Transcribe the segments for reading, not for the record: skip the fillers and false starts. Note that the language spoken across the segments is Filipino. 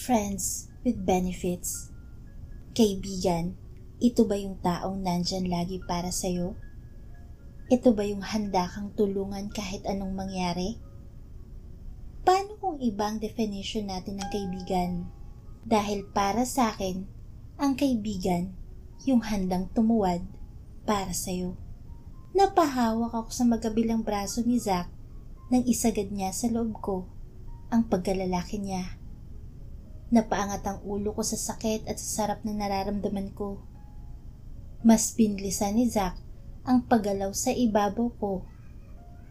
Friends with benefits. Kaibigan, ito ba yung taong nandyan lagi para sa'yo? Ito ba yung handa kang tulungan kahit anong mangyari? Paano kung ibang definition natin ng kaibigan? Dahil para sa akin, ang kaibigan, yung handang tumuwad para sa'yo. Napahawak ako sa magkabilang braso ni Zach nang isagad niya sa loob ko ang pagkalalaki niya. Napaangat ang ulo ko sa sakit at sa sarap na nararamdaman ko. Mas binlisan ni Zach ang paggalaw sa ibabaw ko.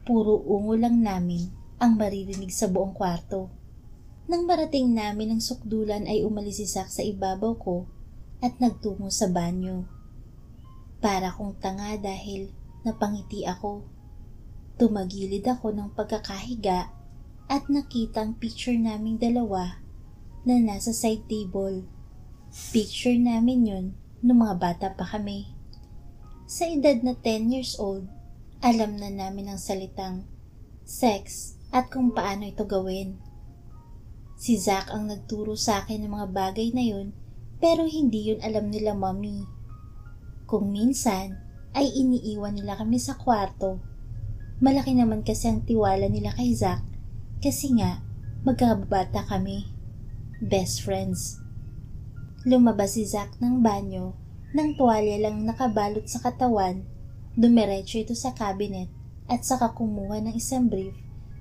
Puro ungo lang namin ang maririnig sa buong kwarto. Nang marating namin ang sukdulan ay umalis si Zach sa ibabaw ko at nagtungo sa banyo. Para kong tanga dahil napangiti ako. Tumagilid ako ng pagkakahiga at nakita ang picture naming dalawa na nasa side table. Picture namin yun nung mga bata pa kami. Sa edad na 10 years old, alam na namin ang salitang sex at kung paano ito gawin. Si Zach ang nagturo sa akin ng mga bagay na yun, pero hindi yun alam nila mommy. Kung minsan ay iniiwan nila kami sa kwarto. Malaki naman kasi ang tiwala nila kay Zach kasi nga magkababata kami. Best friends. Lumabas si Zach ng banyo nang tuwalya lang nakabalot sa katawan. Dumiretso ito sa cabinet at saka kumuha ng isang brief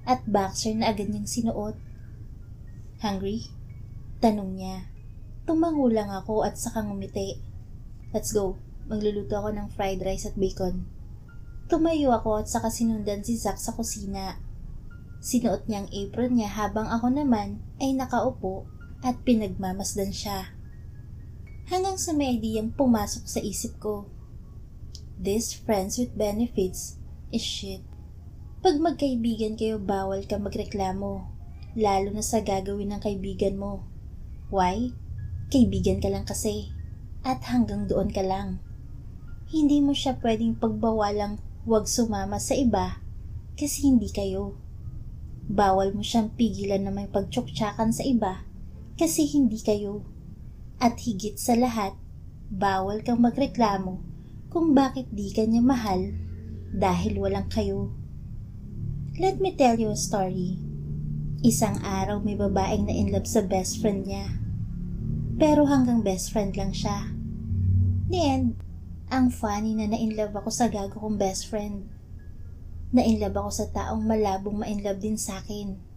at boxer na agad niyang sinuot. Hungry? Tanong niya. Tumango lang ako at saka ngumiti. Let's go. Magluluto ako ng fried rice at bacon. Tumayo ako at saka sinundan si Zach sa kusina. Sinuot niya ang apron niya habang ako naman ay nakaupo at pinagmamasdan siya. Hanggang sa may ideyang pumasok sa isip ko. This friends with benefits is shit. Pag magkaibigan kayo, bawal ka magreklamo. Lalo na sa gagawin ng kaibigan mo. Why? Kaibigan ka lang kasi. At hanggang doon ka lang. Hindi mo siya pwedeng pagbawalang huwag sumama sa iba kasi hindi kayo. Bawal mo siyang pigilan na may pagtsuktsakan sa iba kasi hindi kayo. At higit sa lahat, bawal kang magreklamo kung bakit di ka niya mahal dahil walang kayo. Let me tell you a story. Isang araw may babaeng na in love sa best friend niya. Pero hanggang best friend lang siya. The end, ang funny na na-inlove ako sa gago kong best friend. Na-inlove ako sa taong malabong ma-inlove din sa akin.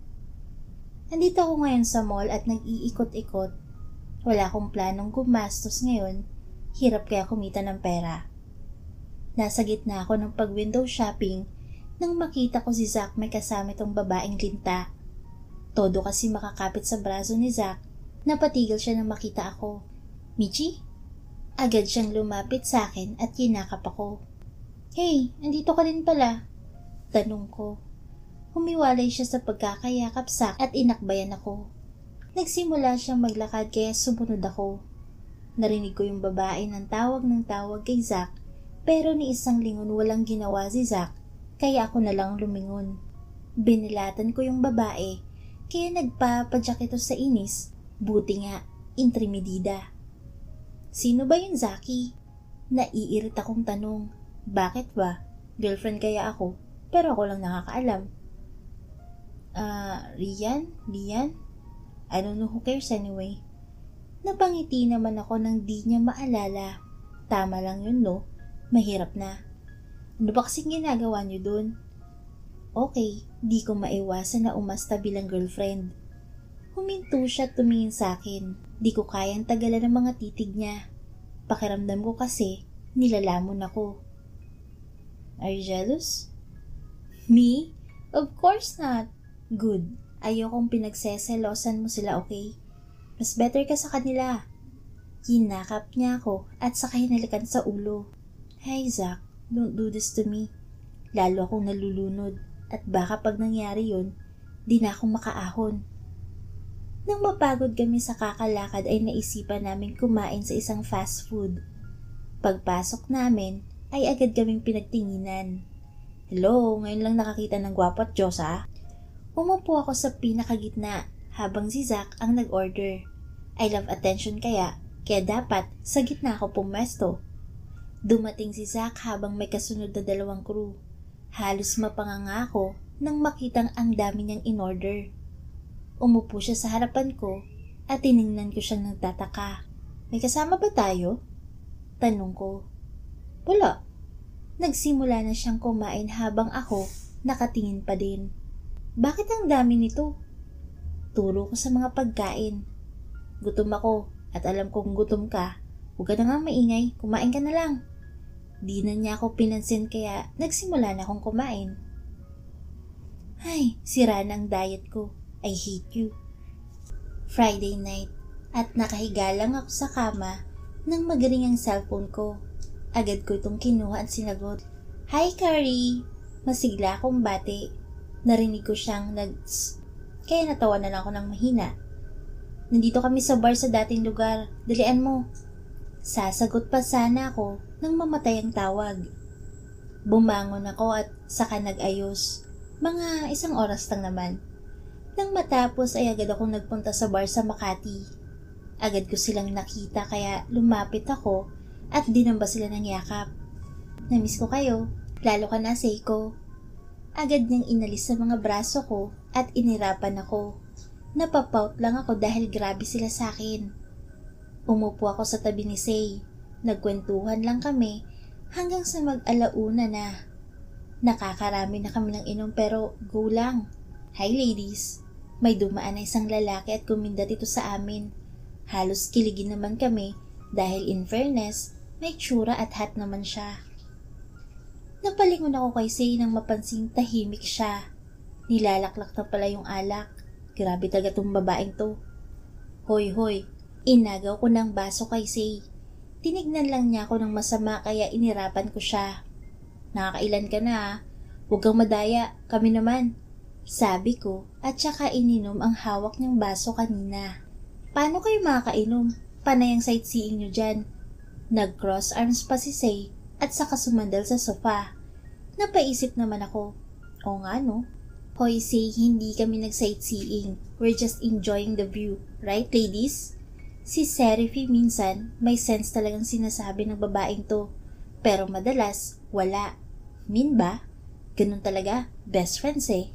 Nandito ako ngayon sa mall at nag-iikot-ikot. Wala akong planong gumastos ngayon. Hirap kaya kumita ng pera. Nasa gitna ako ng pag-window shopping nang makita ko si Zach may kasama itong babaeng linta. Todo kasi makakapit sa braso ni Zach. Napatigil siya nang makita ako. Michi? Agad siyang lumapit sa akin at kinakap ako. Hey, andito ka din pala. Tanong ko. Humiwalay siya sa pagkakayakap sa at inakbayan ako. Nagsimula siyang maglakad kaya sumunod ako. Narinig ko yung babae ng tawag kay Zach pero ni isang lingon walang ginawa si Zach kaya ako na lang lumingon. Binilatan ko yung babae kaya nagpapadyak ito sa inis. Buti nga, intrimidida. Sino ba yung Zaki? Naiirit akong tanong. Bakit ba? Girlfriend kaya ako pero ako lang nakakaalam. Rian? I don't know who cares anyway. Napangiti naman ako nang di niya maalala. Tama lang yun no, mahirap na. Ano ba kasing ginagawa niyo dun? Okay, di ko maiwasan na umasta bilang girlfriend. Huminto siya at tumingin sa akin. Di ko kayang tagalan ng mga titig niya. Pakiramdam ko kasi nilalamon ako. Are you jealous? Me? Of course not. Good. Ayokong pinagseselosan mo sila, okay? Mas better ka sa kanila. Kinakap niya ako at saka hinalikan sa ulo. Hey Zach, don't do this to me. Lalo akong nalulunod at baka pag nangyari yun, di na akong makaahon. Nang mapagod kami sa kakalakad ay naisipan namin kumain sa isang fast food. Pagpasok namin ay agad kaming pinagtinginan. Hello, ngayon lang nakakita ng gwapo at Diyos ah. Umupo ako sa pinakagitna habang si Zach ang nag-order. I love attention kaya dapat sa gitna ako pumesto. Dumating si Zach habang may kasunod na 2 crew. Halos mapanganga ako nang makitang ang dami niyang in-order. Umupo siya sa harapan ko at tiningnan ko siyang nagtataka. May kasama ba tayo? Tanong ko. Wala. Nagsimula na siyang kumain habang ako nakatingin pa din. Bakit ang dami nito? Turo ko sa mga pagkain. Gutom ako at alam kong gutom ka. Huwag ka na nga maingay, kumain ka na lang. Di na niya ako pinansin kaya nagsimula na akong kumain. Ay, sira na ang diet ko. I hate you. Friday night at nakahiga lang ako sa kama nang magaling ang cellphone ko. Agad ko itong kinuha at sinagot. Hi, Carrie! Masigla akong bati. Narinig ko siyang kaya natawa na lang ako ng mahina. Nandito kami sa bar sa dating lugar. Dalian mo. Sasagot pa sana ako nang mamatay ang tawag. Bumangon ako at saka nag-ayos. Mga 1 oras lang naman. Nang matapos ay agad akong nagpunta sa bar sa Makati. Agad ko silang nakita kaya lumapit ako at dinamba sila ng yakap. Namiss ko kayo, lalo ka na, Seiko. Agad niyang inalis sa mga braso ko at inirapan ako. Napapout lang ako dahil grabe sila sa akin. Umupo ako sa tabi ni Sei. Nagkwentuhan lang kami hanggang sa mag-alauna na. Nakakarami na kami ng inom pero go lang. Hi ladies. May dumaan na isang lalaki at kumindat ito sa amin. Halos kiligin naman kami dahil in fairness, may tsura at hat naman siya. Napalingon ako kay Sei nang mapansing tahimik siya. Nilalaklak na pala yung alak. Grabe talaga tong babaeng to. Hoy, inagaw ko ng baso kay Sei. Tinignan lang niya ako ng masama kaya inirapan ko siya. Nakakailan ka na ha? Huwag kang madaya, kami naman. Sabi ko at saka ininom ang hawak niyang baso kanina. Paano kayo makakainom? Panay ang sightseeing niyo dyan. Nag-cross arms pa si Sei at saka sumandal sa sofa. Napaisip naman ako. O nga no? Hoy Sei, hindi kami nag-sightseeing. We're just enjoying the view. Right ladies? Si Seraphy minsan may sense talagang sinasabi ng babaeng to. Pero madalas, wala. Min ba? Ganun talaga. Best friends eh.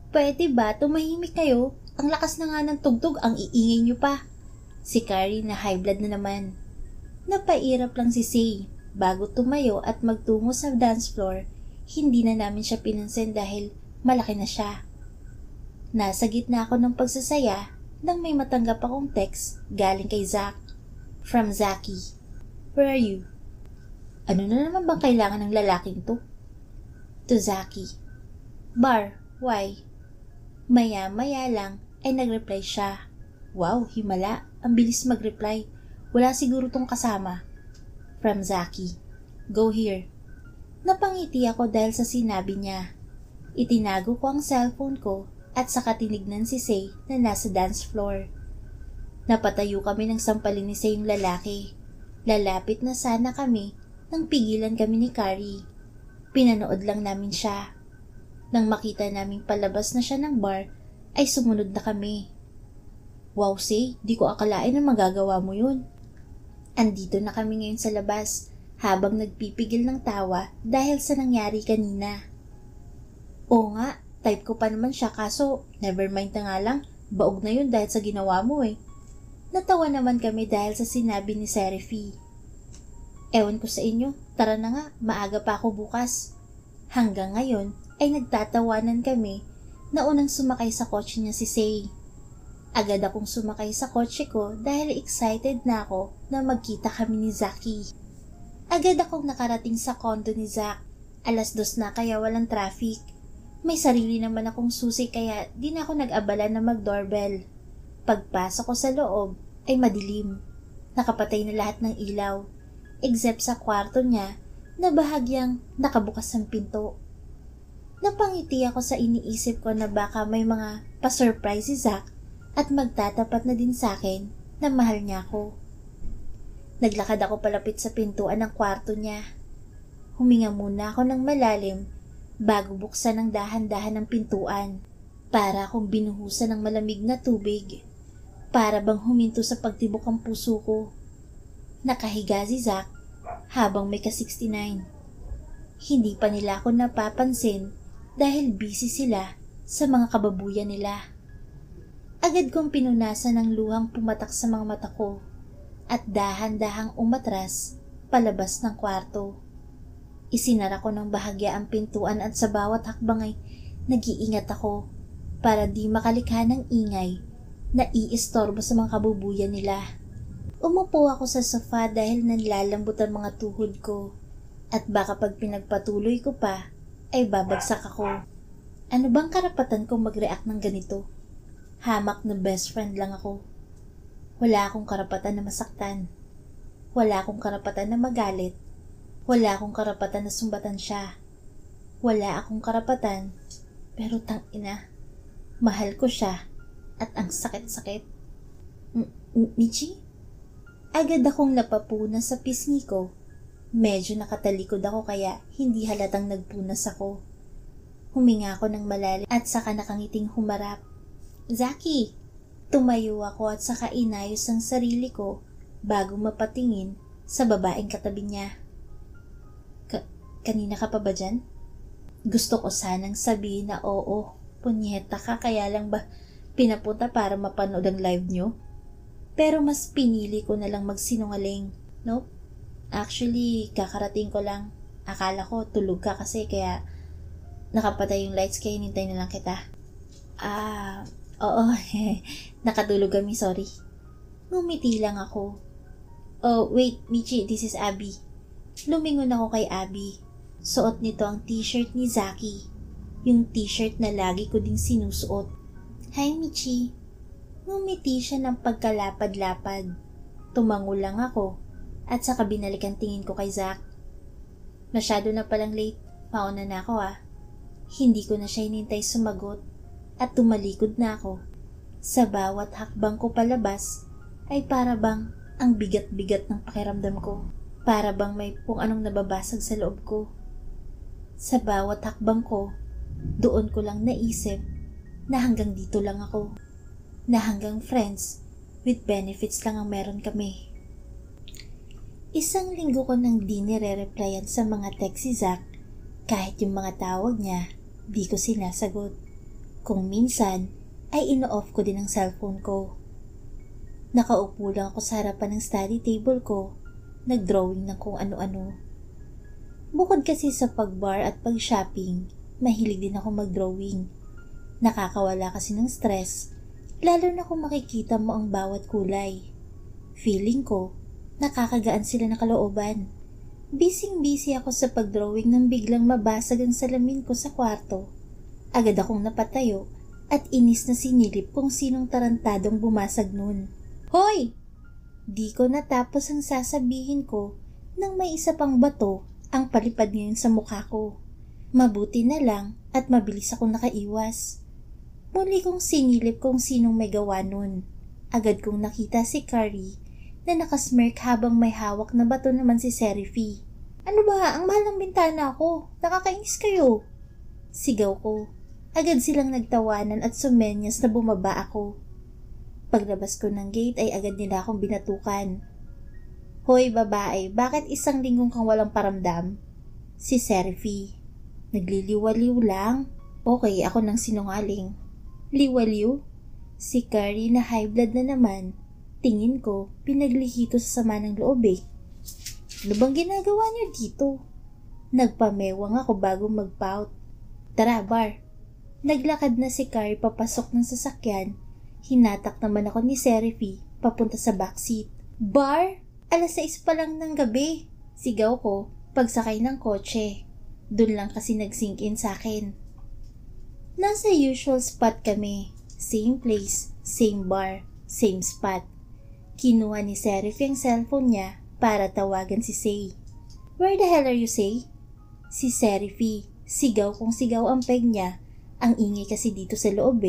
Pwede ba tumahimik kayo? Ang lakas na nga ng tugtog, ang iingay nyo pa. Si Carrie na high blood na naman. Napairap lang si Sei. Bago tumayo at magtungo sa dance floor, hindi na namin siya pinansin dahil malaki na siya. Nasa gitna ako ng pagsasaya nang may matanggap akong text galing kay Zach. From Zachy. Where are you? Ano na naman bang kailangan ng lalaking to? To Zachy. Bar, why? Maya-maya lang ay nag-reply siya. Wow, himala. Ang bilis mag-reply. Wala siguro tong kasama. From Zachy. Go here. Napangiti ako dahil sa sinabi niya. Itinago ko ang cellphone ko at saka tinignan si Sei na nasa dance floor. Napatayo kami ng sampalin ni Sei yung lalaki. Lalapit na sana kami nang pigilan kami ni Carrie. Pinanood lang namin siya. Nang makita naming palabas na siya ng bar, ay sumunod na kami. Wow, Sei, di ko akalain na magagawa mo yun. Andito na kami ngayon sa labas habang nagpipigil ng tawa dahil sa nangyari kanina. Oo nga, type ko pa naman siya kaso never mind na nga lang, baog na yun dahil sa ginawa mo eh. Natawa naman kami dahil sa sinabi ni Seraphy. Ewan ko sa inyo, tara na nga, maaga pa ako bukas. Hanggang ngayon ay nagtatawanan kami na unang sumakay sa kotse niya si Sei. Agad akong sumakay sa kotse ko dahil excited na ako na magkita kami ni Zachy. Agad akong nakarating sa condo ni Zach. 2:00 na kaya walang traffic. May sarili naman akong susi kaya di na ako nag-abala na mag-doorbell. Pagpasok ko sa loob ay madilim. Nakapatay na lahat ng ilaw, except sa kwarto niya na bahagyang nakabukas ang pinto. Napangiti ako sa iniisip ko na baka may mga pa-surprise si Zach at magtatapat na din sa akin na mahal niya ako. Naglakad ako palapit sa pintuan ng kwarto niya. Huminga muna ako ng malalim bago buksan ng dahan-dahan ng pintuan para akong binuhusan ng malamig na tubig. Para bang huminto sa pagtibok ang puso ko. Nakahiga si Zack habang may ka-69. Hindi pa nila ako napapansin dahil busy sila sa mga kababuyan nila. Agad kong pinunasan ng luhang pumatak sa mga mata ko at dahan-dahang umatras palabas ng kwarto. Isinara ko ng bahagya ang pintuan at sa bawat hakbang ay nag-iingat ako para di makalikha ng ingay na iistorbo sa mga kabubuyan nila. Umupo ako sa sofa dahil nanlalambot ang mga tuhod ko at baka pag pinagpatuloy ko pa ay babagsak ako. Ano bang karapatan kong mag-react ng ganito? Hamak na best friend lang ako. Wala akong karapatan na masaktan. Wala akong karapatan na magalit. Wala akong karapatan na sumbatan siya. Wala akong karapatan, pero tangina, mahal ko siya at ang sakit-sakit. Michi? Agad akong napapuna sa pisngi ko. Medyo nakatalikod ako kaya hindi halatang nagpunas ako. Huminga ako ng malalim at saka nakangiting humarap. Zaki! Tumayo ako at saka inayos ang sarili ko bago mapatingin sa babaeng katabi niya. Kanina ka pa ba dyan? Gusto ko sanang sabihin na oo, punyeta ka kaya lang ba pinapunta para mapanood ang live nyo? Pero mas pinili ko na lang magsinungaling. Nope. Actually, kakarating ko lang. Akala ko tulog ka kasi kaya nakapatay yung lights kaya hinintay na lang kita. Oo. Nakatulog kami, sorry. Ngumiti lang ako. Oh, wait, Michi, this is Abby. Lumingon ako kay Abby. Suot nito ang t-shirt ni Zaki. Yung t-shirt na lagi ko ding sinusuot. Hi, Michi. Ngumiti siya ng pagkalapad-lapad. Tumango lang ako at saka binalik ang tingin ko kay Zack. Masyado na palang late. Mauna na ako Hindi ko na siya hinintay sumagot at tumalikod na ako. Sa bawat hakbang ko palabas ay para bang ang bigat-bigat ng pakiramdam ko. Para bang may kung anong nababasag sa loob ko. Sa bawat hakbang ko, doon ko lang naisip na hanggang dito lang ako. Na hanggang friends with benefits lang ang meron kami. Isang linggo ko nang di nire-replyan sa mga text si Zack. Kahit yung mga tawag niya, di ko sinasagot. Kung minsan, ay ino-off ko din ang cellphone ko. Nakaupo lang ako sa harapan ng study table ko, nag-drawing ng kung ano-ano. Bukod kasi sa pag-bar at pag-shopping, mahilig din ako mag-drawing. Nakakawala kasi ng stress, lalo na kung makikita mo ang bawat kulay. Feeling ko, nakakagaan sila ng kalooban. Busy-busy ako sa pag-drawing nang biglang mabasag ang salamin ko sa kwarto. Agad akong napatayo at inis na sinilip kung sinong tarantadong bumasag nun. Hoy! Di ko natapos ang sasabihin ko nang may isa pang bato ang palipad ngayon sa mukha ko. Mabuti na lang at mabilis akong nakaiwas. Muli kong sinilip kung sinong may gawa nun. Agad kong nakita si Carrie na nakasmirk habang may hawak na bato naman si Serify. Ano ba? Ang mahal ng bintana ko. Nakakainis kayo. Sigaw ko. Agad silang nagtawanan at sumenyas na bumaba ako. Paglabas ko ng gate ay agad nila akong binatukan. Hoy babae, bakit isang linggong kang walang paramdam? Si Serify. Nagliliwaliw lang. Okay, ako nang sinungaling. Liwaliw? Si Carrie na high blood na naman. Tingin ko, pinaglihito sa sama ng loob Ano bang ginagawa niyo dito? Nagpamewang ako bago mag-pout. Tara, bar. Naglakad na si Carrie papasok ng sasakyan. Hinatak naman ako ni Serify papunta sa backseat. Bar? 6:00 pa lang ng gabi. Sigaw ko pagsakay ng kotse. Doon lang kasi nag-sink in sa akin. Nasa usual spot kami. Same place, same bar, same spot. Kinuha ni Serify ang cellphone niya para tawagan si Say. Where the hell are you, Say? Si Serify. Sigaw kung sigaw ang peg niya. Ang ingay kasi dito sa loob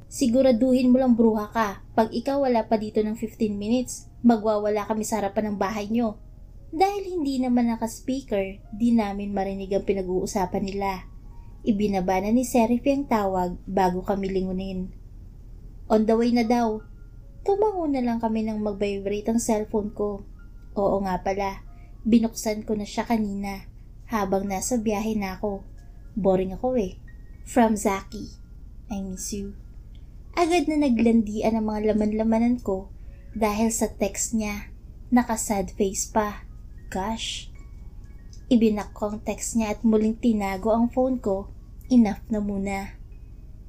Siguraduhin mo lang bruha ka. Pag ikaw wala pa dito ng 15 minutes, magwawala kami sa harapan ng bahay nyo. Dahil hindi naman naka-speaker, di namin marinig ang pinag-uusapan nila. Ibinaba na ni Serify ang tawag bago kami lingunin. On the way na daw. Tumango na lang kami nang mag-vibrate ang cellphone ko. Oo nga pala, binuksan ko na siya kanina habang nasa biyahe na ako. Boring ako eh. From Zaki. I miss you. Agad na naglandian ang mga laman-lamanan ko dahil sa text niya. Naka-sad face pa. Gosh. Ibinak ko ang text niya at muling tinago ang phone ko. Enough na muna.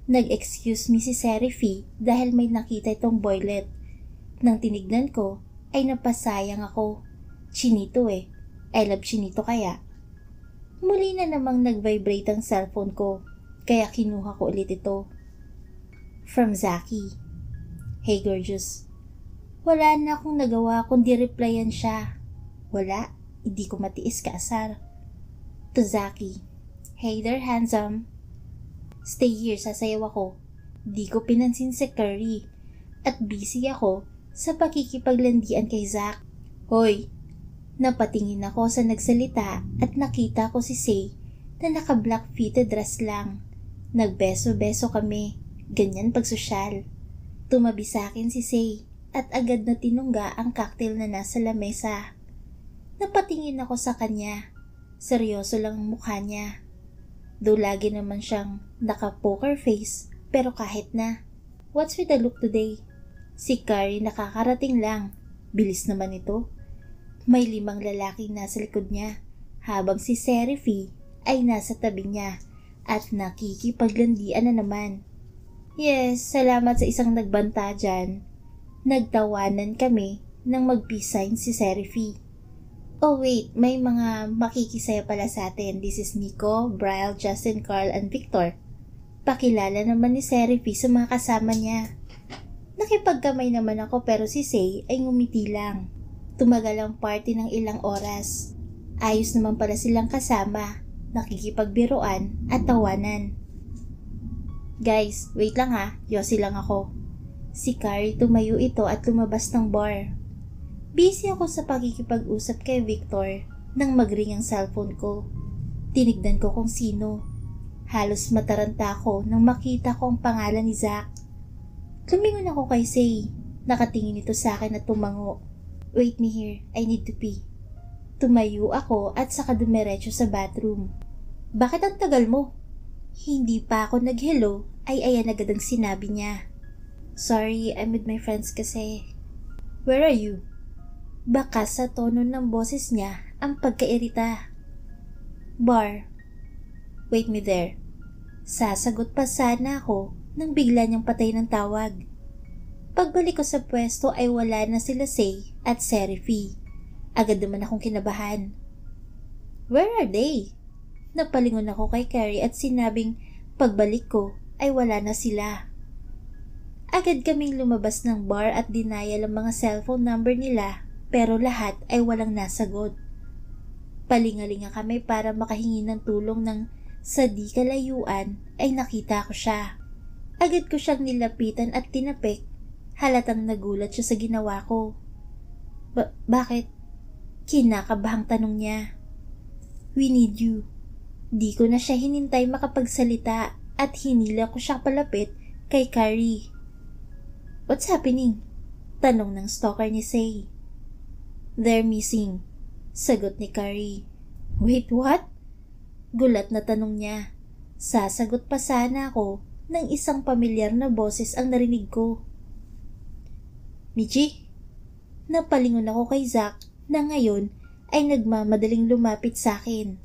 Nag-excuse me si Serify dahil may nakita itong boylet. Nang tinignan ko, ay napasayang ako. Chinito eh. I love Chinito kaya. Muli na namang nag-vibrate ang cellphone ko, kaya kinuha ko ulit ito. From Zaki. Hey gorgeous. Wala na akong nagawa kundi replyan siya. Wala, hindi ko matiis kaasar. To Zaki. Hey there handsome. Stay here, sasayaw ako. Di ko pinansin si Curry. At busy ako sa pakikipaglandian kay Zack. Hoy! Napatingin ako sa nagsalita at nakita ko si Say na naka-black fitted dress lang. Nagbeso-beso kami. Ganyan pag sosyal. Tumabi sa akin si Say at agad na tinungga ang cocktail na nasa lamesa. Napatingin ako sa kanya. Seryoso lang ang mukha niya. Though lagi naman siyang naka-poker face, pero kahit na. What's with the look today? Si Curry nakakarating lang. Bilis naman ito. May 5 lalaki nasa likod niya, habang si Serify ay nasa tabi niya at nakikipaglandian na naman. Yes, salamat sa isang nagbanta dyan. Nagtawanan kami nang mag-peace sign si Serify. Oh wait, may mga makikisaya pala sa atin. This is Nico, Brian, Justin, Carl, and Victor. Pakilala naman ni Serify sa mga kasama niya. Nakipagkamay naman ako pero si Say ay ngumiti lang. Tumagal ang party ng ilang oras. Ayos naman pala silang kasama, nakikipagbiruan at tawanan. Guys, wait lang ha, yosi lang ako. Si Carrie tumayo ito at lumabas ng bar. Busy ako sa pakikipag-usap kay Victor nang mag-ring ang cellphone ko. Tinignan ko kung sino. Halos mataranta ako nang makita ko ang pangalan ni Zack. Lumingon ako kay Say. Nakatingin ito sa akin at tumango. Wait me here, I need to pee. Tumayo ako at saka dumiretso sa bathroom. Bakit ang tagal mo? Hindi pa ako nag-hello ay ayan agad ang sinabi niya. Sorry, I'm with my friends kasi. Where are you? Baka sa tono ng boses niya ang pagkairita. Bar. Wait me there. Sasagot pa sana ako nang bigla niyang patay ng tawag. Pagbalik ko sa pwesto ay wala na sila Say at Serify. Agad naman akong kinabahan. Where are they? Napalingon ako kay Carrie at sinabing pagbalik ko ay wala na sila. Agad kaming lumabas ng bar at dinayal ang mga cellphone number nila. Pero lahat ay walang nasagot. Palingalinga kami para makahingi ng tulong ng sa di kalayuan ay nakita ko siya. Agad ko siyang nilapitan at tinapik. Halatang nagulat siya sa ginawa ko. Bakit? Kinakabahang tanong niya. We need you. Di ko na siya hinintay makapagsalita at hinila ko siya palapit kay Carrie. What's happening? Tanong ng stalker ni Say. They're missing. Sagot ni Carrie. Wait, what? Gulat na tanong niya. Sasagot pa sana ako nang isang pamilyar na boses ang narinig ko. Michi? Napalingon ako kay Zack na ngayon ay nagmamadaling lumapit sa akin.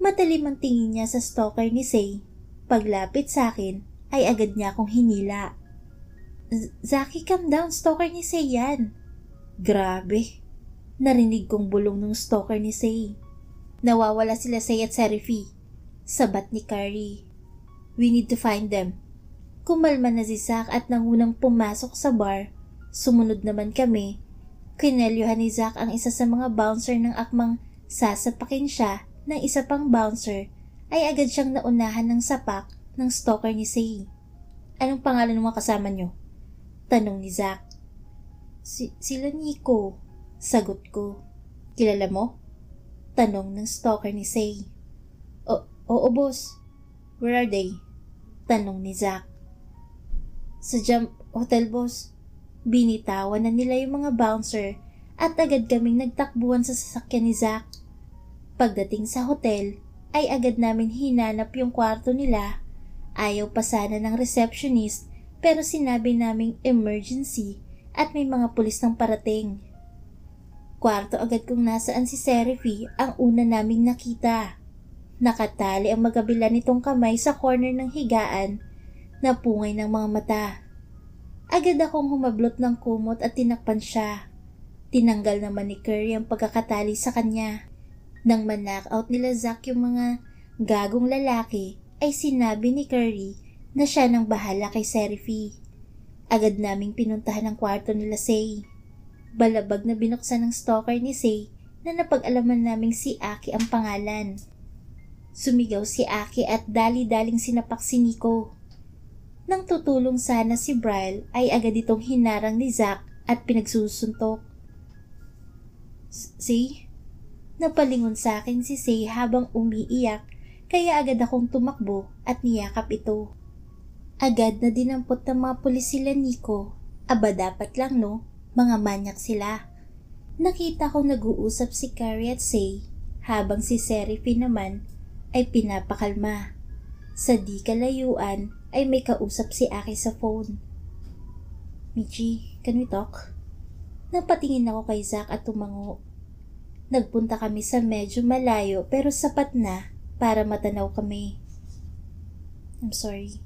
Matalim ang tingin niya sa stalker ni Say. Paglapit sa akin ay agad niya akong hinila. Zaki, calm down. Stalker ni Say yan. Grabe. Narinig kong bulong ng stalker ni Say. Nawawala sila Say at Serify. Sabat ni Carrie. We need to find them. Kumalma na si Zack at nangunang pumasok sa bar. Sumunod naman kami. Kinelyuhan ni Zack ang isa sa mga bouncer ng akmang sasapakin siya ng isa pang bouncer ay agad siyang naunahan ng sapak ng stalker ni Say. Anong pangalan ng mga kasama niyo? Tanong ni Zack. Sila Nico. Sagot ko. Kilala mo? Tanong ng stalker ni Say. Oo boss. Where are they? Tanong ni Zack. Sa Jump Hotel boss. Binitawan na nila yung mga bouncer at agad kaming nagtakbuhan sa sasakyan ni Zack. Pagdating sa hotel, ay agad namin hinanap yung kwarto nila. Ayaw pa sana ng receptionist pero sinabi naming emergency at may mga pulis ng parating. Kwarto agad kung nasaan si Seraphy ang una naming nakita. Nakatali ang magkabila nitong kamay sa corner ng higaan na pungay ng mga mata. Agad akong humablot ng kumot at tinakpan siya. Tinanggal naman ni Curry ang pagkakatali sa kanya. Nang man-knockout nila Zack yung mga gagong lalaki, ay sinabi ni Curry na siya nang bahala kay Seraphy. Agad naming pinuntahan ang kwarto nila Sei. Balabag na binuksan ng stalker ni Sei na napag-alaman naming si Aki ang pangalan. Sumigaw si Aki at dali-daling sinapak si Nico. Nang tutulong sana si Bryle ay agad itong hinarang ni Zack at pinagsusuntok. Sei? Napalingon sa akin si Sei habang umiiyak kaya agad akong tumakbo at niyakap ito. Agad na dinampot ng mga pulis sila Nico. Aba dapat lang no, mga manyak sila. Nakita ko nag-uusap si Carrie at Sei habang si Seraphy naman ay pinapakalma. Sa di kalayuan ay may kausap si Aki sa phone. Michi, can we talk? Napatingin ako kay Zack at tumango. Nagpunta kami sa medyo malayo pero sapat na para matanaw kami. I'm sorry.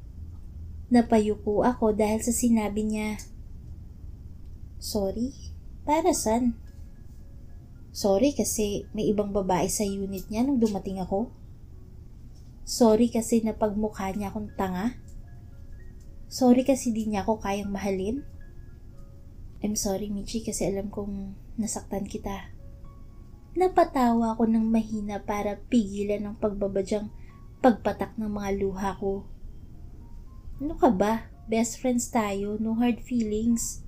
Napayuko ako dahil sa sinabi niya. Sorry? Para saan? Sorry kasi may ibang babae sa unit niya nung dumating ako. Sorry kasi napagmukha niya akong tanga. Sorry kasi di niya ako kayang mahalin. I'm sorry Michi kasi alam kong nasaktan kita. Napatawa ako ng mahina para pigilan ang pagbabadyang pagpatak ng mga luha ko. Ano ka ba? Best friends tayo, no hard feelings.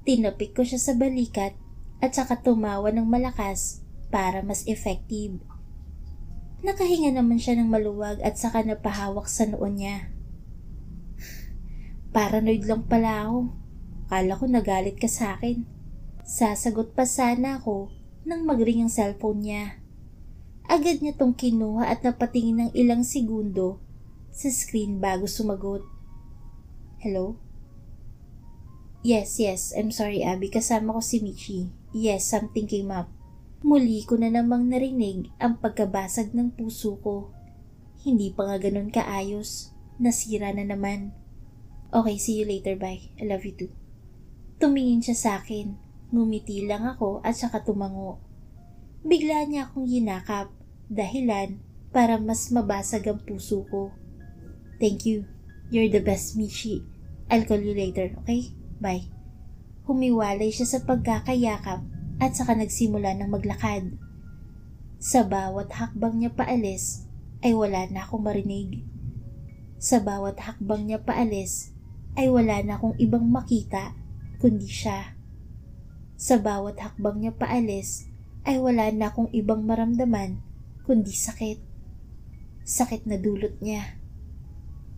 Tinapik ko siya sa balikat at saka tumawa ng malakas para mas effective. Nakahinga naman siya ng maluwag at saka napahawak sa noon niya. Paranoid lang pala ako. Kala ko nagalit ka sa akin. Sasagot pa sana ako nang magring ang cellphone niya. Agad niya tong kinuha at napatingin ng ilang segundo sa screen bago sumagot. Hello? Yes, I'm sorry Abby, kasama ko si Michi. Yes, something came up. Muli ko na namang narinig ang pagkabasag ng puso ko. Hindi pa nga ganun kaayos. Nasira na naman. Okay, see you later, bye. I love you too. Tumingin siya sa akin. Ngumiti lang ako at saka tumango. Bigla niya akong hinakap, dahilan para mas mabasag ang puso ko. Thank you. You're the best, Michi. I'll call you later, okay? Bye. Humiwalay siya sa pagkakayakap at saka nagsimula ng maglakad. Sa bawat hakbang niya paalis ay wala na akong marinig. Sa bawat hakbang niya paalis ay wala na akong ibang makita kundi siya. Sa bawat hakbang niya paalis ay wala na akong ibang maramdaman kundi sakit. Sakit na dulot niya.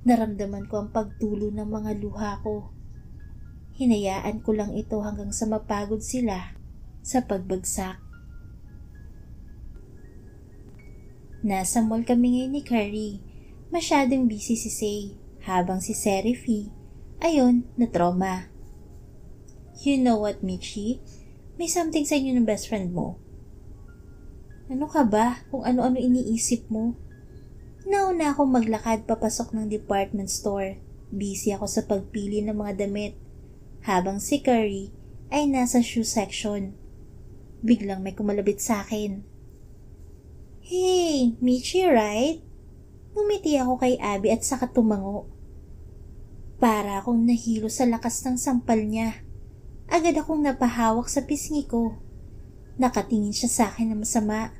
Naramdaman ko ang pagtulo ng mga luha ko. Hinayaan ko lang ito hanggang sa mapagod sila sa pagbagsak. Nasa mall kami ngayon ni Curry. Masyadong busy si Sei, habang si Seraphy, ayun, na-trauma. You know what, Michi? May something sa inyo ng best friend mo. Ano ka ba? Kung ano-ano iniisip mo? Nauna akong maglakad papasok ng department store. Busy ako sa pagpili ng mga damit. Habang si Curry ay nasa shoe section. Biglang may kumalabit sa akin. Hey, Michi, right? Ngumiti ako kay Abby at saka tumango. Para akong nahilo sa lakas ng sampal niya. Agad akong napahawak sa pisngi ko. Nakatingin siya sa akin na masama.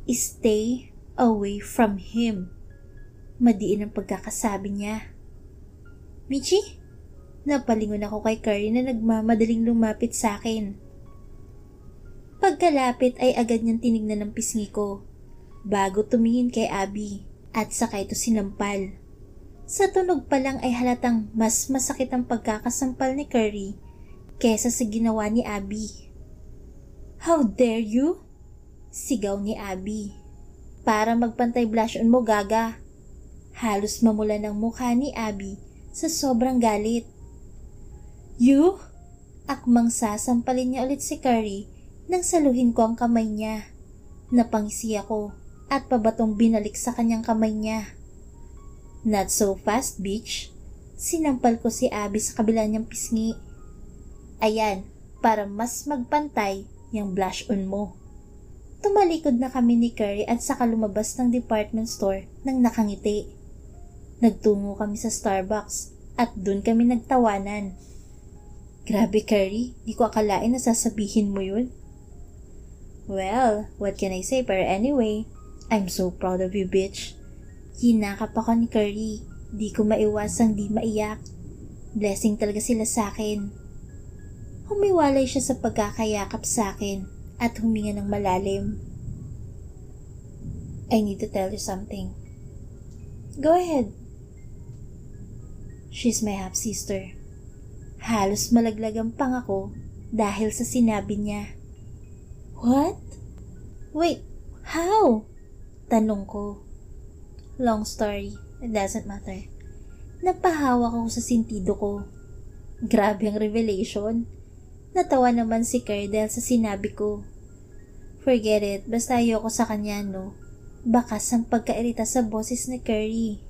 Stay away from him. Madiin ang pagkakasabi niya. Michi? Napalingon ako kay Curry na nagmamadaling lumapit sa akin. Pagkalapit ay agad niyang tinignan ng pisngi ko bago tumingin kay Abby at saka ito sinampal. Sa tunog pa lang ay halatang mas masakit ang pagkakasampal ni Curry kesa sa ginawa ni Abby. How dare you? Sigaw ni Abby. Para magpantay blush on mo, gaga. Halos mamula ng mukha ni Abby sa sobrang galit. You? Akmang sasampalin niya ulit si Curry nang saluhin ko ang kamay niya. Napangisi ako at pabatong binalik sa kanyang kamay niya. Not so fast, bitch. Sinampal ko si Abby sa kabila niyang pisngi. Ayan, para mas magpantay yung blush on mo. Tumalikod na kami ni Curry at saka lumabas ng department store nang nakangiti. Nagtungo kami sa Starbucks at dun kami nagtawanan. Grabe, Curry, di ko akalain na sasabihin mo yun. Well, what can I say, pero anyway, I'm so proud of you, bitch. Hinakap ako ni Curry. Di ko maiwasang di maiyak. Blessing talaga sila sa akin. Humiwalay siya sa pagkakayakap sa akin at huminga ng malalim. I need to tell you something. Go ahead. She's my half-sister. Halos malaglag ang pangako dahil sa sinabi niya. What? Wait, how? Tanong ko. Long story, it doesn't matter. Napahawak ako sa sintido ko. Grabe ang revelation. Natawa naman si Kerr dahil sa sinabi ko. Forget it, basta ayoko sa kanya, no? Bakas ang pagkairita sa boses ni Curry.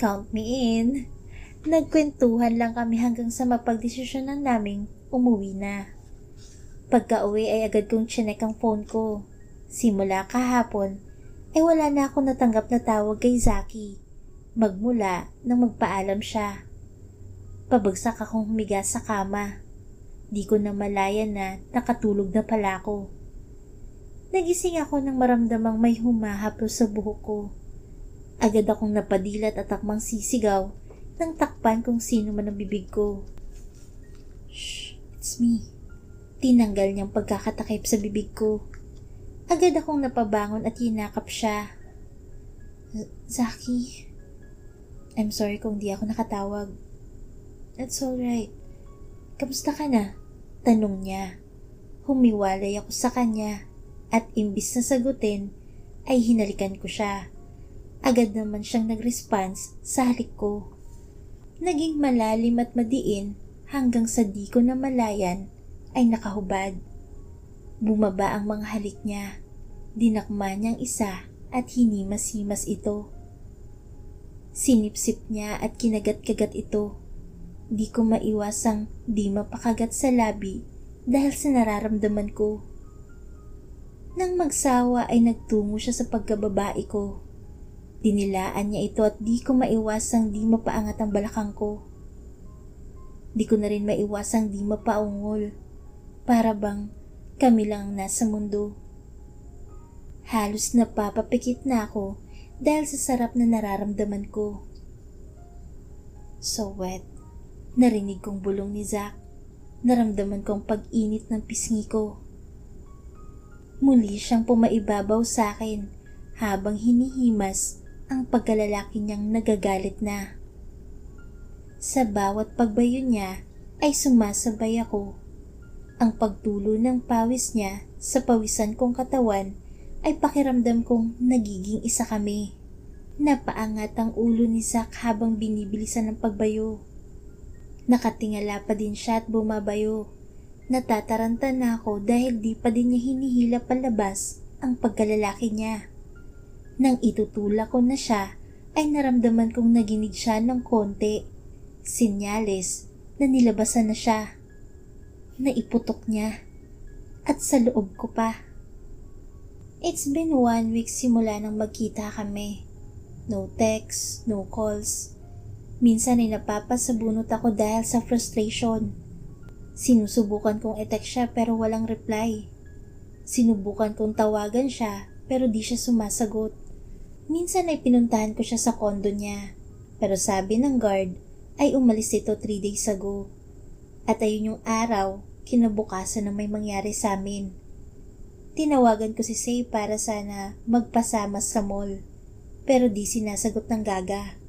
Count me in. Nagkwentuhan lang kami hanggang sa mapagdesisyonan naming umuwi na. Pagka-uwi ay agad kong chinek ang phone ko. Simula kahapon, ay wala na akong natanggap na tawag kay Zaki. Magmula nang magpaalam siya. Pabagsak akong humiga sa kama. Di ko na malaya na nakatulog na pala ako. Nagising ako nang maramdamang may humahaplo sa buhok ko. Agad akong napadilat at akmang sisigaw nang takpan kung sino man ang bibig ko. Shh, it's me. Tinanggal niyang pagkakatakip sa bibig ko. Agad akong napabangon at hinakap siya. Zaki, I'm sorry kung di ako nakatawag. That's alright. Kamusta ka na? Tanong niya. Humiwalay ako sa kanya at imbis na sagutin ay hinalikan ko siya. Agad naman siyang nag-response sa halik ko. Naging malalim at madiin hanggang sa di ko na malayan ay nakahubad. Bumaba ang mga halik niya. Dinakma niyang isa at hinimas-himas ito. Sinipsip niya at kinagat-kagat ito. Di ko maiwasang di mapakagat sa labi dahil sa nararamdaman ko. Nang magsawa ay nagtungo siya sa pagkababae ko. Dinilaan niya ito at di ko maiwasang di mapaangat ang balakang ko. Di ko na rin maiwasang di mapaungol. Para bang kami lang ang nasa mundo. Halos napapapikit na ako dahil sa sarap na nararamdaman ko. So wet. Narinig kong bulong ni Zach. Naramdaman kong pag-init ng pisngi ko. Muli siyang pumaibabaw sa akin habang hinihimas ang pagkalalaki niyang nagagalit na. Sa bawat pagbayo niya ay sumasabay ako. Ang pagtulo ng pawis niya sa pawisan kong katawan ay pakiramdam kong nagiging isa kami. Napaangat ang ulo ni Zach habang binibilisan ng pagbayo. Nakatingala pa din siya at bumabayo. Natataranta na ako dahil di pa din niya hinihila palabas ang pagkalalaki niya. Nang itutulak ko na siya, ay naramdaman kong naginig siya ng konti. Sinyales na nilabasan na siya. Naiputok niya. At sa loob ko pa. It's been 1 week simula nang magkita kami. No texts, no calls. Minsan ay napapasabunot ako dahil sa frustration. Sinusubukan kong i-text siya pero walang reply. Sinubukan kong tawagan siya pero di siya sumasagot. Minsan ay pinuntahan ko siya sa kondo niya. Pero sabi ng guard ay umalis ito 3 days ago. At ayun yung araw, kinabukasan na may mangyari sa amin. Tinawagan ko si Say para sana magpasama sa mall. Pero di sinasagot ng gaga.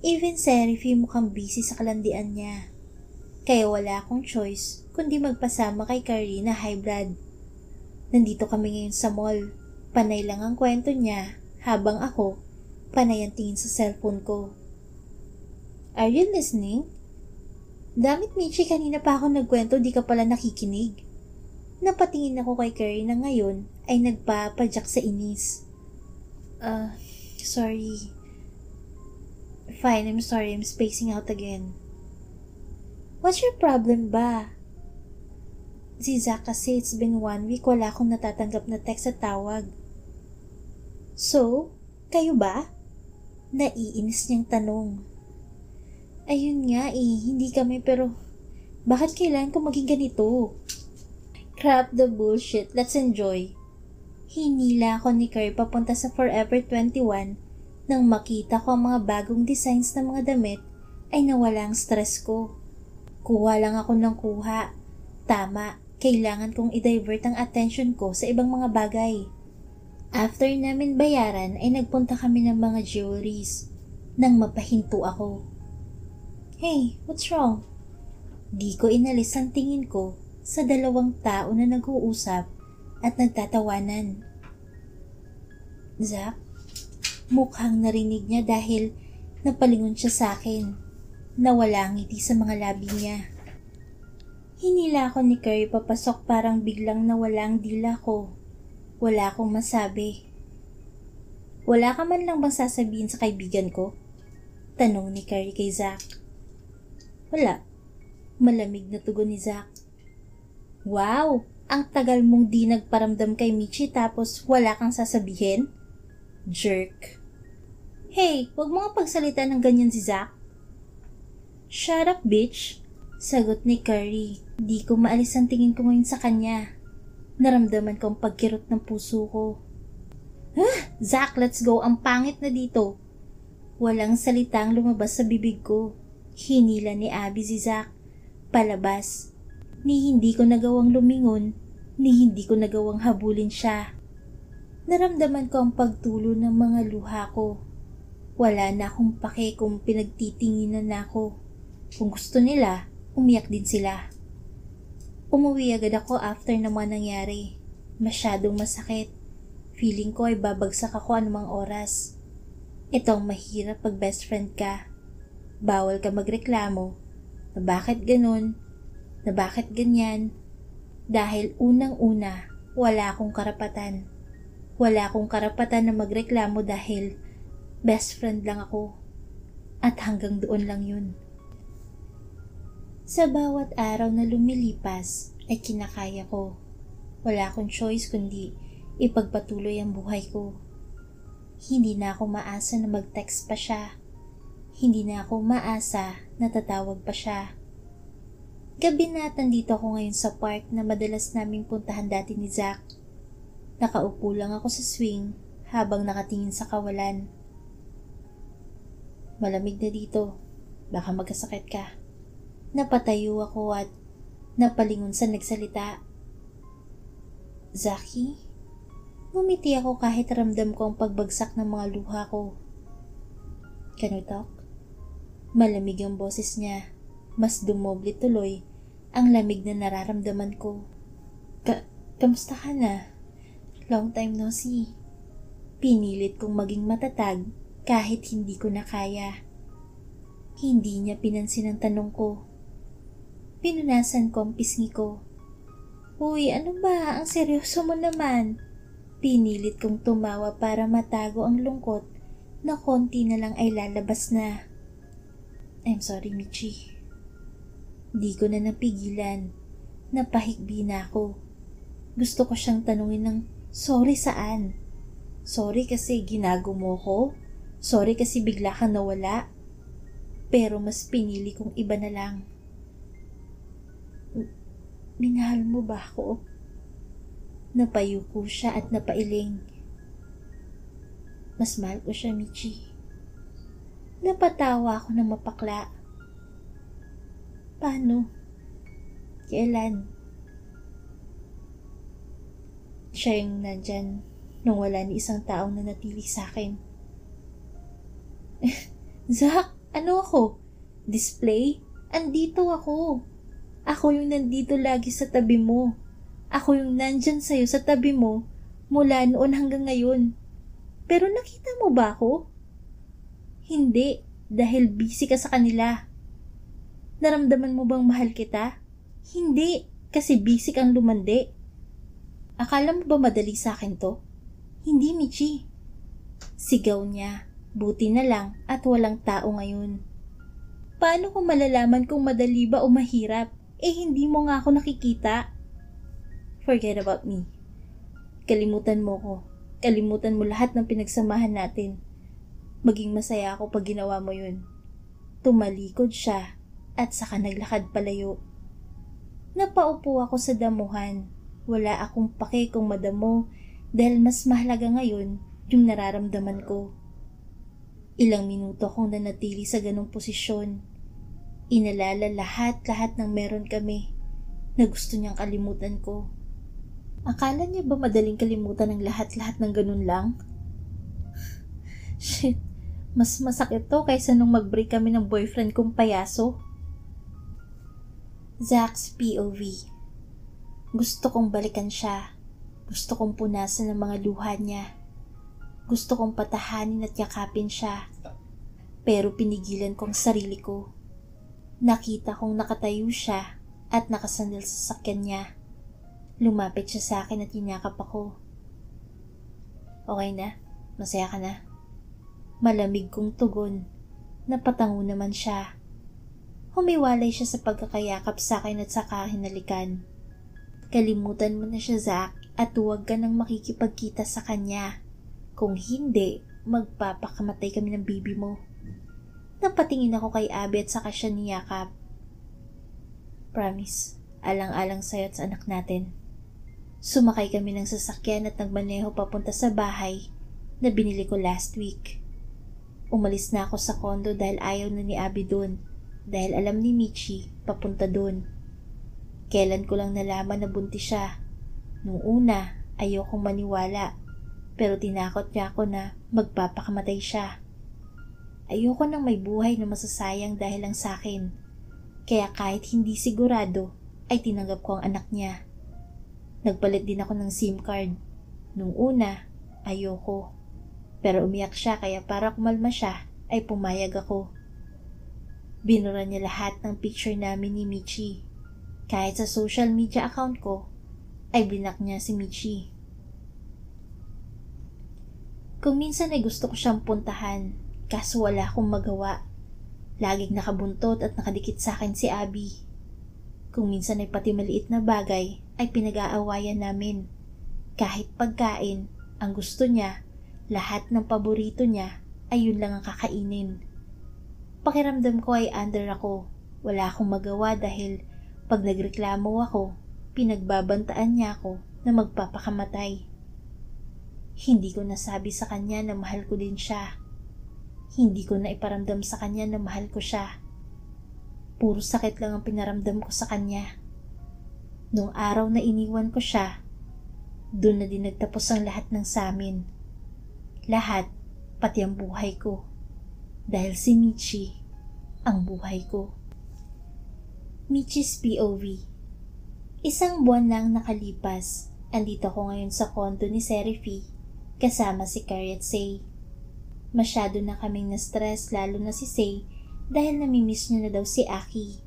Even si Riffy mukhang busy sa kalandian niya. Kaya wala akong choice kundi magpasama kay Carrie na high blood. Nandito kami ngayon sa mall. Panay lang ang kwento niya habang ako, panay ang tingin sa cellphone ko. Are you listening? Damit Michi, kanina pa ako nagkwento, di ka pala nakikinig. Napatingin ako kay Carrie na ngayon ay nagpapadyak sa inis. Sorry. Fine, I'm sorry, I'm spacing out again. What's your problem ba? Si Zach kasi it's been 1 week wala akong natatanggap na text at tawag. So, kayo ba? Naiinis niyang tanong. Ayun nga hindi kami pero bakit kailangan ko maging ganito? Crap the bullshit, let's enjoy. Hinila ako ni Carrie papunta sa Forever 21 nang makita ko ang mga bagong designs ng mga damit ay nawala ang stress ko. Kuha lang ako ng kuha. Tama, kailangan kong i-divert ang attention ko sa ibang mga bagay. After namin bayaran ay nagpunta kami ng mga jewelries nang mapahinto ako. Hey, what's wrong? Di ko inalis ang tingin ko sa dalawang tao na nag-uusap at nagtatawanan. Zach, mukhang narinig niya dahil napalingon siya sa akin. Nawala ang ngiti sa mga labi niya. Hinila ako ni Carrie papasok parang biglang nawala ang dila ko. Wala akong masabi. Wala ka man lang bang sasabihin sa kaibigan ko? Tanong ni Carrie kay Zach. Wala. Malamig na tugon ni Zach. Wow! Ang tagal mong di nagparamdam kay Michi tapos wala kang sasabihin? Jerk. Hey, wag mo nga pagsalita ng ganyan si Zach. Shut up, bitch! Sagot ni Carrie. Di ko maalis ang tingin ko ngayon sa kanya. Naramdaman ko ang pagkirot ng puso ko. Zach, let's go! Ang pangit na dito! Walang salitang lumabas sa bibig ko. Hinila ni Abby si Zach. Palabas. Ni hindi ko nagawang lumingon, ni hindi ko nagawang habulin siya. Naramdaman ko ang pagtulo ng mga luha ko. Wala na akong pake kung pinagtitinginan na ako. Kung gusto nila, umiyak din sila. Umuwi agad ako after na mga nangyari. Masyadong masakit. Feeling ko ay babagsak ako anumang oras. Ito ang mahirap pag best friend ka. Bawal ka magreklamo na bakit ganun, na bakit ganyan. Dahil unang-una, wala akong karapatan. Wala akong karapatan na magreklamo dahil best friend lang ako. At hanggang doon lang yun. Sa bawat araw na lumilipas ay kinakaya ko. Wala akong choice kundi ipagpatuloy ang buhay ko. Hindi na ako maasa na mag-text pa siya. Hindi na ako maasa na tatawag pa siya. Gabi na at nandito ako ngayon sa park na madalas naming puntahan dati ni Zach. Nakaupo lang ako sa swing habang nakatingin sa kawalan. Malamig na dito. Baka magkasakit ka. Napatayo ako at napalingon sa nagsalita. Zaki? Ngumiti ako kahit ramdam ko ang pagbagsak ng mga luha ko. Can we talk? Malamig ang boses niya. Mas dumoble tuloy ang lamig na nararamdaman ko. Kamusta ka na? Long time no see. Pinilit kong maging matatag kahit hindi ko na kaya. Hindi niya pinansin ang tanong ko. Pinunasan ko ang pisngi ko. Uy, ano ba? Ang seryoso mo naman. Pinilit kong tumawa para matago ang lungkot na konti na lang ay lalabas na. I'm sorry, Michi. Di ko na napigilan. Napahikbi na ako. Gusto ko siyang tanungin ng sorry saan? Sorry kasi ginago mo ko? Sorry kasi bigla kang nawala? Pero mas pinili kong iba na lang. Minahal mo ba ako? Napayuko siya at napailing. Mas mahal ko siya, Michi. Napatawa ako ng mapakla. Paano? Kailan? Siya yung nandyan nung wala ni isang taong nanatili sa akin. Zach, ano ako? Display? Andito ako. Ako yung nandito lagi sa tabi mo. Ako yung nandyan sa'yo sa tabi mo mula noon hanggang ngayon. Pero nakita mo ba ako? Hindi, dahil busy ka sa kanila. Naramdaman mo bang mahal kita? Hindi, kasi busy kang lumandi. Akala mo ba madali sa akin to? Hindi, Michi. Sigaw niya, buti na lang at walang tao ngayon. Paano ko malalaman kung madali ba o mahirap? Hindi mo nga ako nakikita. Forget about me. Kalimutan mo ko. Kalimutan mo lahat ng pinagsamahan natin. Maging masaya ako pag ginawa mo yun. Tumalikod siya at saka naglakad palayo. Napaupo ako sa damuhan. Wala akong pake kung madamo dahil mas mahalaga ngayon yung nararamdaman ko. Ilang minuto akong nanatili sa ganong posisyon. Inalala lahat ng meron kami na gusto niyang kalimutan ko. Akala niya ba madaling kalimutan ang lahat ng ganun lang? Shit, mas masakit to kaysa nung mag-break kami ng boyfriend kong payaso. Zach's POV. Gusto kong balikan siya. Gusto kong punasan ang mga luha niya. Gusto kong patahanin at yakapin siya. Pero pinigilan ko ang sarili ko. Nakita kong nakatayo siya at nakasandal sa sakyan niya. Lumapit siya sa akin at yinyakap ako. Okay na? Masaya ka na? Malamig kong tugon. Napatango naman siya. Humiwalay siya sa pagkakayakap sa akin at saka hinalikan. Kalimutan mo na siya, Zach, at huwag ka nang makikipagkita sa kanya. Kung hindi, magpapakamatay kami ng bibi mo. Napatingin ako kay Abby at saka siya niyakap. Promise, alang-alang sa'yo at sa anak natin. Sumakay kami ng sasakyan at nagmaneho papunta sa bahay na binili ko last week. Umalis na ako sa condo dahil ayaw na ni Abby dun, dahil alam ni Michi papunta dun. Kailan ko lang nalaman na buntis siya. Nung una, ayokong maniwala, pero tinakot niya ako na magpapakamatay siya. Ayoko nang may buhay na masasayang dahil lang sa akin, kaya kahit hindi sigurado, ay tinanggap ko ang anak niya. Nagpalit din ako ng SIM card. Nung una, ayoko. Pero umiyak siya kaya para kumalma siya, ay pumayag ako. Binura niya lahat ng picture namin ni Michi. Kahit sa social media account ko, ay blinak niya si Michi. Kung minsan ay gusto ko siyang puntahan, kaso wala akong magawa. Laging nakabuntot at nakadikit sa akin si Abby. Kung minsan ay pati maliit na bagay ay pinag-aawayan namin. Kahit pagkain, ang gusto niya, lahat ng paborito niya ay yun lang ang kakainin. Pakiramdam ko ay under ako. Wala akong magawa dahil pag nagreklamo ako, pinagbabantaan niya ako na magpapakamatay. Hindi ko nasabi sa kanya na mahal ko din siya. Hindi ko na iparamdam sa kanya na mahal ko siya. Puro sakit lang ang pinaramdam ko sa kanya. Nung araw na iniwan ko siya, doon na din nagtapos ang lahat ng samin. Lahat, pati ang buhay ko. Dahil si Michi, ang buhay ko. Michi's POV. Isang buwan lang nakalipas, andito ko ngayon sa condo ni Serify, kasama si Carrie at Say. Masyado na kaming na-stress lalo na si Say dahil namimiss niya na daw si Aki.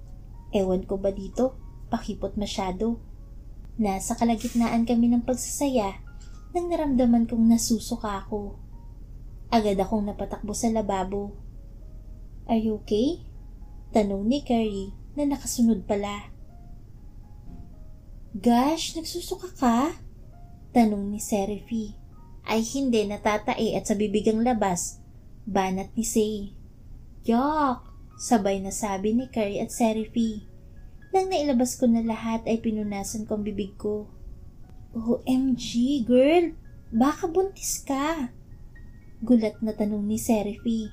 Ewan ko ba dito, pakipot masyado. Nasa kalagitnaan kami ng pagsasaya nang naramdaman kong nasusuka ako. Agad akong napatakbo sa lababo. Are you okay? Tanong ni Carrie na nakasunod pala. Gosh, nagsusuka ka? Tanong ni Serify. Ay hindi, natatae at sa bibigang labas. Banat ni Say. Yuck! Sabay na sabi ni Carrie at Serify. Nang nailabas ko na lahat ay pinunasan ko ang bibig ko. OMG, girl! Baka buntis ka! Gulat na tanong ni Serify.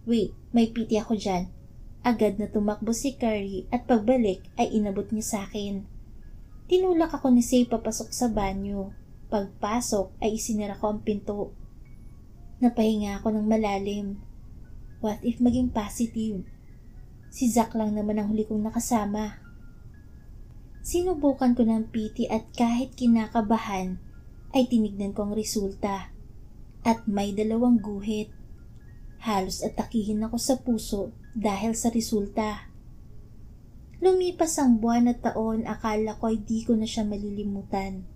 Wait, may piti ako dyan. Agad na tumakbo si Carrie at pagbalik ay inabot niya sa akin. Tinulak ako ni Say papasok sa banyo. Pagpasok ay isinara ko ang pinto. Napahinga ako ng malalim. What if maging positive? Si Zach lang naman ang huli kong nakasama. Sinubukan ko ng piti at kahit kinakabahan ay tinignan ko ang resulta at may 2 guhit. Halos atakihin ako sa puso dahil sa resulta. Lumipas ang buwan at taon, akala ko ay di ko na siya malilimutan.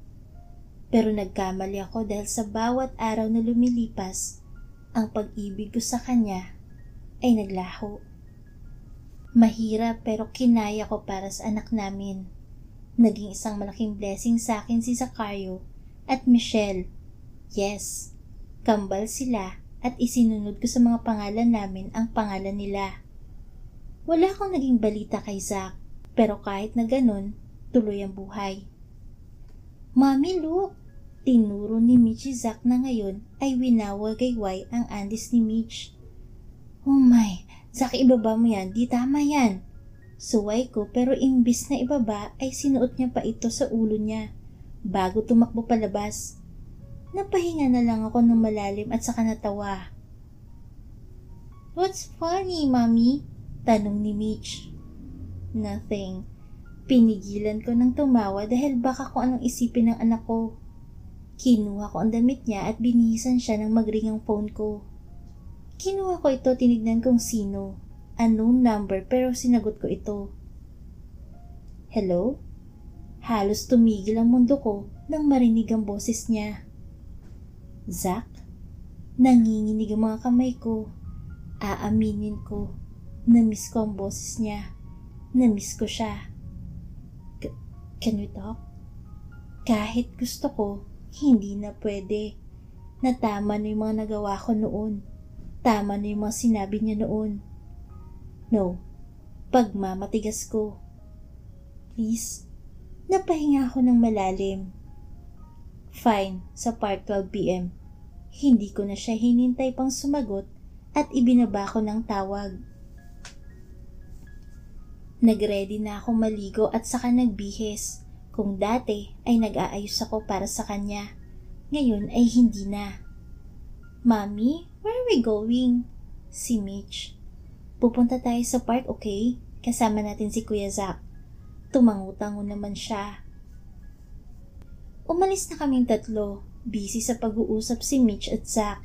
Pero nagkamali ako dahil sa bawat araw na lumilipas, ang pag-ibig ko sa kanya ay naglaho. Mahirap pero kinaya ko para sa anak namin. Naging isang malaking blessing sa akin si Zacario at Michelle. Yes, kambal sila at isinunod ko sa mga pangalan namin ang pangalan nila. Wala akong naging balita kay Zach, pero kahit na ganun, tuloy ang buhay. Mami, look! Tinuro ni Mitch si Zach na ngayon ay winawagayway ang Andes ni Mitch. Oh my, Zach, ibaba mo yan, di tama yan. Suway ko pero imbis na ibaba ay sinuot niya pa ito sa ulo niya bago tumakbo palabas. Napahinga na lang ako ng malalim at saka natawa. What's funny, Mommy? Tanong ni Mitch. Nothing. Pinigilan ko ng tumawa dahil baka kung anong isipin ng anak ko. Kinuha ko ang damit niya at binihisan siya ng magring ang phone ko. Kinuha ko ito, tinignan kong sino. Unknown number pero sinagot ko ito. Hello? Halos tumigil ang mundo ko nang marinig ang boses niya. Zach? Nanginginig ang mga kamay ko. Aaminin ko. Namiss ko ang boses niya. Namiss ko siya. Can we talk? Kahit gusto ko, hindi na pwede. Natama na yung mga nagawa ko noon. Tama na yung mga sinabi niya noon. No, pagmamatigas ko. Please, napahinga ako ng malalim. Fine, sa Park 12 p.m. Hindi ko na siya hinintay pang sumagot at ibinaba ko ng tawag. Nagready na ako maligo at saka nagbihis. Kung dati ay nag-aayos ako para sa kanya, ngayon ay hindi na. Mommy, where are we going? Si Mitch. Pupunta tayo sa park, okay? Kasama natin si Kuya Zach. Tumangutango naman siya. Umalis na kaming 3. Busy sa pag-uusap si Mitch at Zach.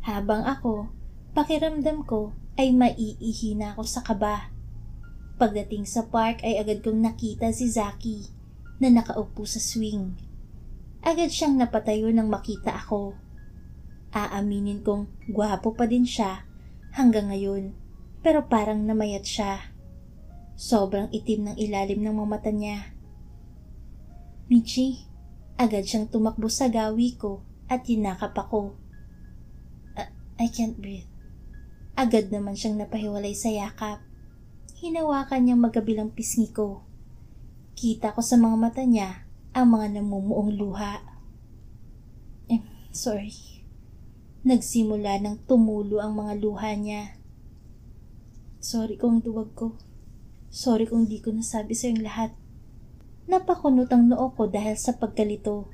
Habang ako, pakiramdam ko ay maiihi na ako sa kaba. Pagdating sa park ay agad kong nakita si Zachy na nakaupo sa swing. Agad siyang napatayo nang makita ako. Aaminin kong gwapo pa din siya hanggang ngayon. Pero parang namayat siya. Sobrang itim ng ilalim ng mga mata niya. Michi, agad siyang tumakbo sa gawi ko at hinakap ako. I can't breathe. Agad naman siyang napahiwalay sa yakap. Hinawakan niyang magkabilang pisngi ko. Kita ko sa mga mata niya ang mga namumuong luha. Sorry. Nagsimula ng tumulo ang mga luha niya. Sorry kung duwag ko. Sorry kung di ko nasabi sa iyong lahat. Napakunot ang noo ko dahil sa pagkalito.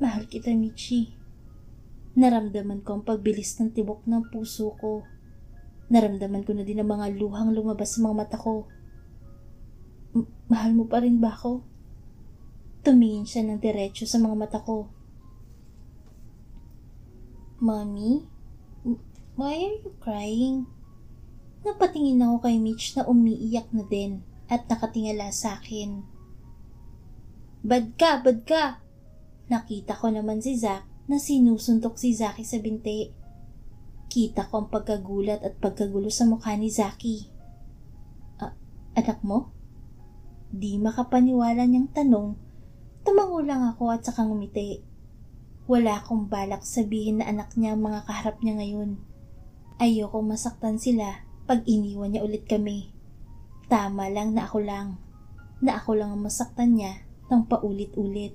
Mahal kita, Michi. Naramdaman ko ang pagbilis ng tibok ng puso ko. Naramdaman ko na din ang mga luhang lumabas sa mga mata ko. Mahal mo pa rin ba ako? Tumingin siya ng diretso sa mga mata ko. Mommy? Why are you crying? Napatingin ako kay Mitch na umiiyak na din at nakatingala sa akin. Bad ka! Bad ka! Nakita ko naman si Zach na sinusuntok si Zachy sa binti. Kita ko ang pagkagulat at pagkagulo sa mukha ni Zachy. Anak mo? Di makapaniwala niyang tanong. Tumango lang ako at saka ngumiti. Wala akong balak sabihin na anak niya ang mga kaharap niya ngayon. Ayokong masaktan sila pag iniwan niya ulit kami. Tama lang na ako lang ang masaktan niya ng paulit-ulit.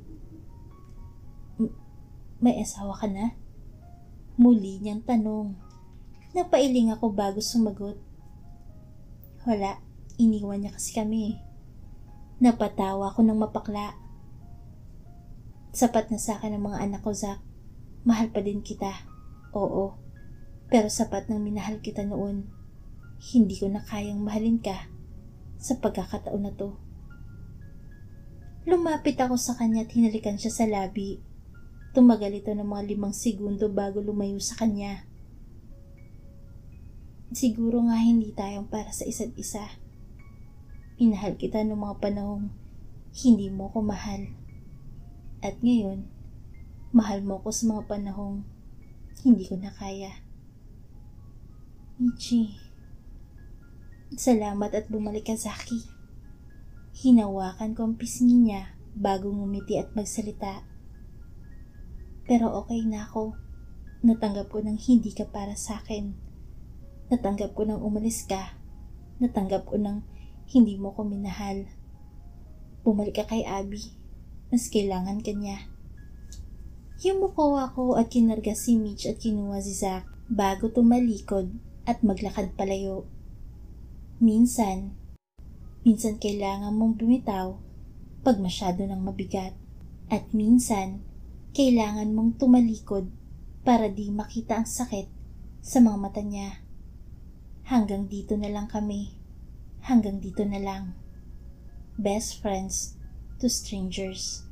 May asawa ka na? Muli niyang tanong. Napailing ako bago sumagot. Wala, iniwan niya kasi kami. Napatawa ko ng mapakla. Sapat na sa akin ang mga anak ko, Zach. Mahal pa din kita. Oo, pero sapat nang minahal kita noon. Hindi ko na kayang mahalin ka sa pagkakataon na to. Lumapit ako sa kanya at hinalikan siya sa labi. Tumagal ito ng mga 5 segundo bago lumayo sa kanya. Siguro nga hindi tayong para sa isa't isa. Minahal kita noong mga panahong hindi mo ko mahal. At ngayon, mahal mo ko sa mga panahong hindi ko na kaya. Michi, salamat at bumalik ka, Zaki. Hinawakan ko ang pisngi niya bago ngumiti at magsalita. Pero okay na ako. Natanggap ko nang hindi ka para sa akin. Natanggap ko nang umalis ka. Natanggap ko nang hindi mo ko minahal. Bumalik ka kay Abby. Mas kailangan ka niya. Yumuko ako at kinarga si Mitch at kinuha si Zach bago tumalikod at maglakad palayo. Minsan kailangan mong bumitaw pag masyado nang mabigat. At minsan, kailangan mong tumalikod para di makita ang sakit sa mga mata niya. Hanggang dito na lang kami. Hanggang dito na lang. Best friends to strangers.